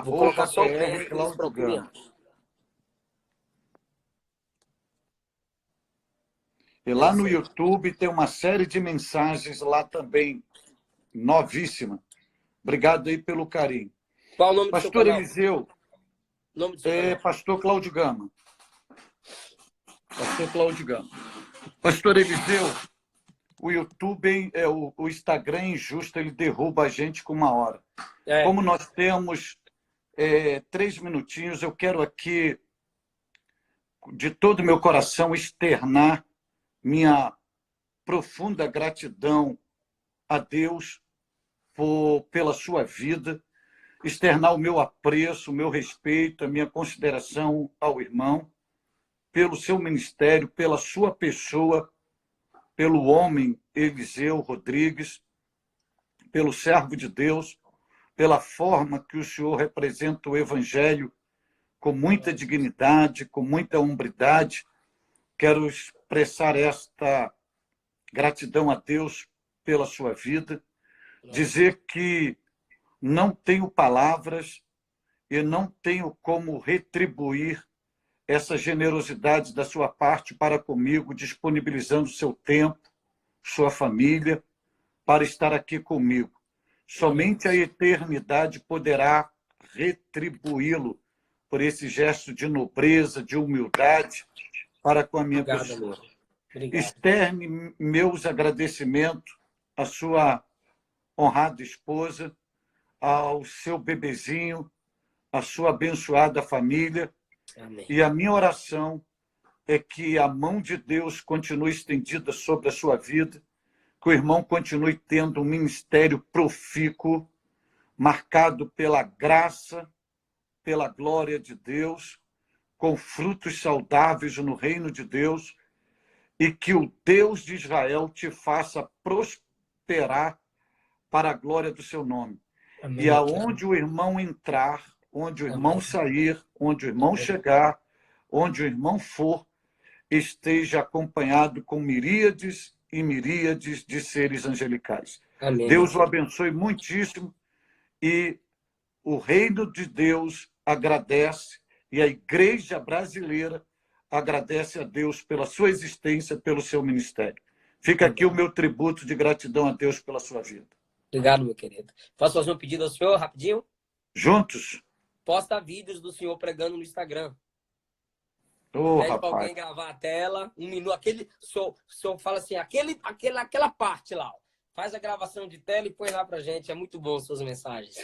Vou colocar só o PR que eles Cláudio procurem. Gama. E lá no YouTube tem uma série de mensagens lá também, novíssima. Obrigado aí pelo carinho. Qual o nome do seu Pastor canal? Eliseu, Nome do seu canal? Pastor Cláudio Gama. Pastor Cláudio Gama. Pastor Eliseu, o YouTube, o Instagram é injusto, ele derruba a gente com 1 hora. Como nós temos 3 minutinhos, eu quero aqui, de todo o meu coração, externar minha profunda gratidão a Deus pela sua vida, externar o meu apreço, o meu respeito, a minha consideração ao irmão, pelo seu ministério, pela sua pessoa, pelo homem Eliseu Rodrigues, pelo servo de Deus, pela forma que o senhor representa o evangelho com muita dignidade, com muita hombridade. Quero expressar esta gratidão a Deus pela sua vida, dizer que não tenho palavras e não tenho como retribuir essa generosidade da sua parte para comigo, disponibilizando seu tempo, sua família, para estar aqui comigo. Somente a eternidade poderá retribuí-lo por esse gesto de nobreza, de humildade para com a minha pessoa. Externe meus agradecimentos à sua honrada esposa, ao seu bebezinho, à sua abençoada família. Amém. E a minha oração é que a mão de Deus continue estendida sobre a sua vida, que o irmão continue tendo um ministério profícuo, marcado pela graça, pela glória de Deus, com frutos saudáveis no reino de Deus, e que o Deus de Israel te faça prosperar para a glória do seu nome. Amém. E aonde o irmão entrar, onde o irmão sair, onde o irmão chegar, onde o irmão for, esteja acompanhado com miríades e miríades de seres angelicais. Amém. Deus o abençoe muitíssimo e o reino de Deus agradece e a igreja brasileira agradece a Deus pela sua existência, pelo seu ministério. Fica aqui o meu tributo de gratidão a Deus pela sua vida. Obrigado, meu querido. Posso fazer um pedido ao senhor, rapidinho? Juntos? Posta vídeos do senhor pregando no Instagram. Ô, Pede para rapaz. alguém gravar a tela, um minuto. O senhor fala assim, aquela parte lá. Ó. Faz a gravação de tela e põe lá pra gente. É muito bom suas mensagens.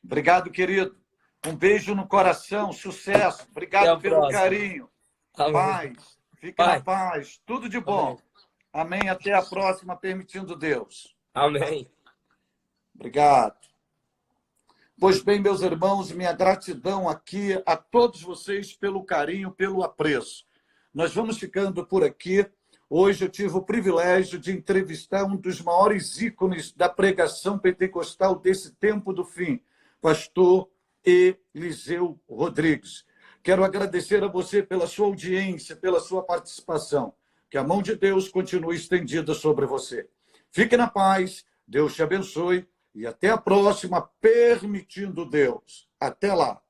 Obrigado, querido. Um beijo no coração, sucesso. Obrigado pelo carinho. Amém. Paz. Fique na paz. Tudo de bom. Amém. Até a próxima, permitindo Deus. Amém. Obrigado. Pois bem, meus irmãos, minha gratidão aqui a todos vocês pelo carinho, pelo apreço. Nós vamos ficando por aqui. Hoje eu tive o privilégio de entrevistar um dos maiores ícones da pregação pentecostal desse tempo do fim, pastor Eliseu Rodrigues. Quero agradecer a você pela sua audiência, pela sua participação. Que a mão de Deus continue estendida sobre você. Fique na paz, Deus te abençoe e até a próxima, permitindo Deus. Até lá.